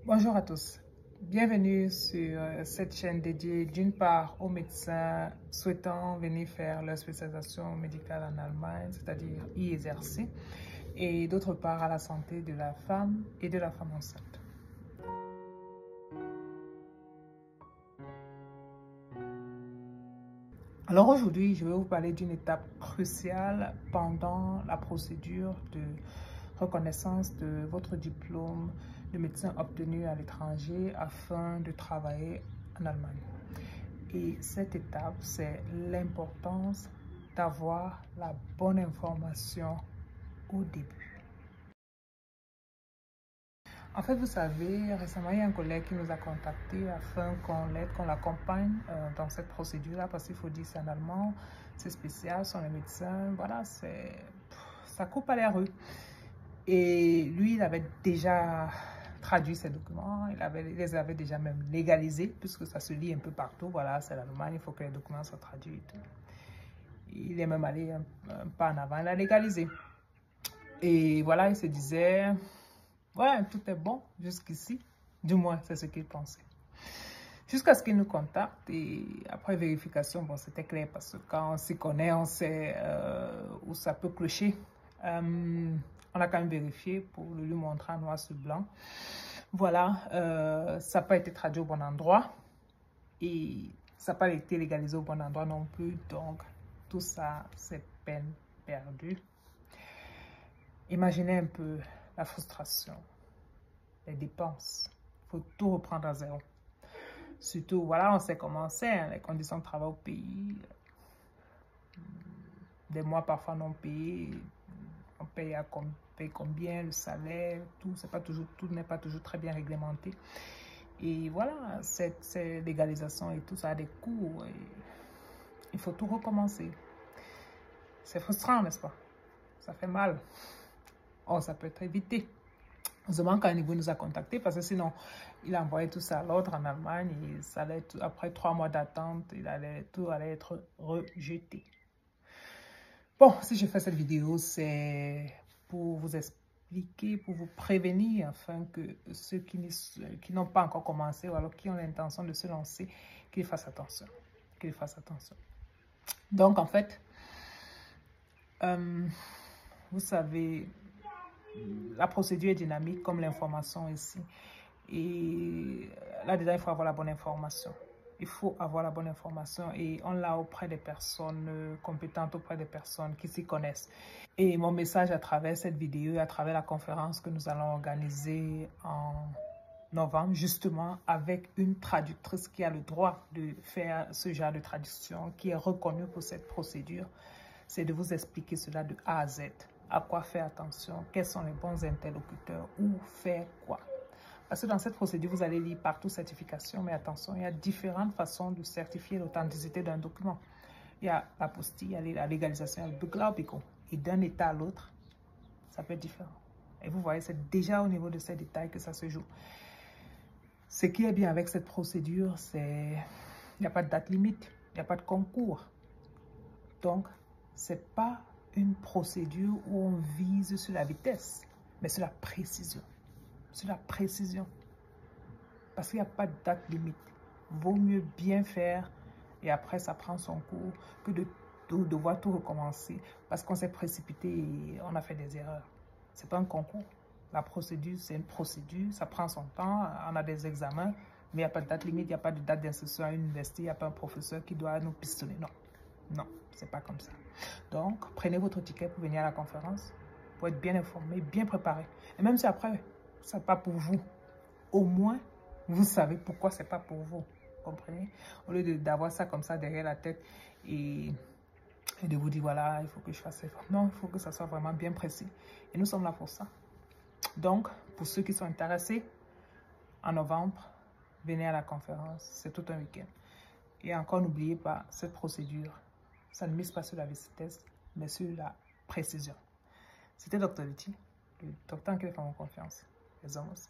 Bonjour à tous, bienvenue sur cette chaîne dédiée d'une part aux médecins souhaitant venir faire leur spécialisation médicale en Allemagne, c'est-à-dire y exercer, et d'autre part à la santé de la femme et de la femme enceinte. Alors aujourd'hui, je vais vous parler d'une étape cruciale pendant la procédure de reconnaissance de votre diplôme de médecin obtenu à l'étranger afin de travailler en Allemagne. Et cette étape, c'est l'importance d'avoir la bonne information au début. En fait, vous savez, récemment, il y a un collègue qui nous a contacté afin qu'on l'aide, qu'on l'accompagne dans cette procédure-là, parce qu'il faut dire c'est en allemand, c'est spécial, sont les médecins, voilà, ça coupe à la rue. Et lui, il avait déjà traduit ces documents, il les avait déjà même légalisés, puisque ça se lit un peu partout, voilà, c'est l'Allemagne, il faut que les documents soient traduits. Il est même allé un pas en avant, il a légalisé. Et voilà, il se disait... ouais, tout est bon jusqu'ici. Du moins, c'est ce qu'il pensait. Jusqu'à ce qu'il nous contacte et après vérification, bon, c'était clair parce que quand on s'y connaît, on sait où ça peut clocher. On a quand même vérifié pour le lui montrer en noir sur blanc. Voilà, ça n'a pas été traduit au bon endroit et ça n'a pas été légalisé au bon endroit non plus. Donc, tout ça, c'est peine perdue. Imaginez un peu la frustration, les dépenses. Il faut tout reprendre à zéro. Surtout, voilà, on sait comment c'est, hein, les conditions de travail au pays. Des mois parfois non payés. On paye combien, le salaire, tout n'est pas toujours très bien réglementé. Et voilà, cette légalisation et tout ça a des coûts. Et il faut tout recommencer. C'est frustrant, n'est-ce pas? Ça fait mal. Oh, ça peut être évité. Heureusement qu'à niveau nous a contactés parce que sinon, il a envoyé tout ça à l'ordre en Allemagne et ça allait être, après 3 mois d'attente, tout allait être rejeté. Bon, si je fais cette vidéo, c'est pour vous expliquer, pour vous prévenir, afin que ceux qui n'ont pas encore commencé ou alors qui ont l'intention de se lancer, qu'ils fassent attention. Qu'ils fassent attention. Donc, en fait, vous savez, la procédure est dynamique comme l'information ici. Et là-dedans, il faut avoir la bonne information. Il faut avoir la bonne information et on l'a auprès des personnes compétentes, auprès des personnes qui s'y connaissent. Et mon message à travers cette vidéo, à travers la conférence que nous allons organiser en novembre, justement avec une traductrice qui a le droit de faire ce genre de traduction, qui est reconnue pour cette procédure, c'est de vous expliquer cela de A à Z. À quoi faire attention, quels sont les bons interlocuteurs, où faire quoi. Parce que dans cette procédure, vous allez lire partout certification, mais attention, il y a différentes façons de certifier l'authenticité d'un document. Il y a l'apostille, il y a la légalisation, il y a le Beglaubigung. Et d'un état à l'autre, ça peut être différent. Et vous voyez, c'est déjà au niveau de ces détails que ça se joue. Ce qui est bien avec cette procédure, c'est qu'il n'y a pas de date limite, il n'y a pas de concours. Donc, ce n'est pas une procédure où on vise sur la vitesse, mais sur la précision. Sur la précision. Parce qu'il n'y a pas de date limite. Vaut mieux bien faire et après ça prend son cours que de devoir tout recommencer parce qu'on s'est précipité et on a fait des erreurs. Ce n'est pas un concours. La procédure, c'est une procédure, ça prend son temps, on a des examens, mais il n'y a pas de date limite, il n'y a pas de date d'inscription à l'université, il n'y a pas un professeur qui doit nous pistonner. Non, non, c'est pas comme ça. Donc, prenez votre ticket pour venir à la conférence, pour être bien informé, bien préparé. Et même si après, ce n'est pas pour vous, au moins, vous savez pourquoi ce n'est pas pour vous. Vous comprenez? Au lieu d'avoir ça comme ça derrière la tête et de vous dire, voilà, il faut que je fasse ça. Non, il faut que ça soit vraiment bien précis. Et nous sommes là pour ça. Donc, pour ceux qui sont intéressés, en novembre, venez à la conférence. C'est tout un week-end. Et encore, n'oubliez pas, cette procédure, ça ne mise pas sur la vitesse, mais sur la précision. C'était Dr. Viti, le docteur en qui les femmes ont confiance. Les hommes aussi.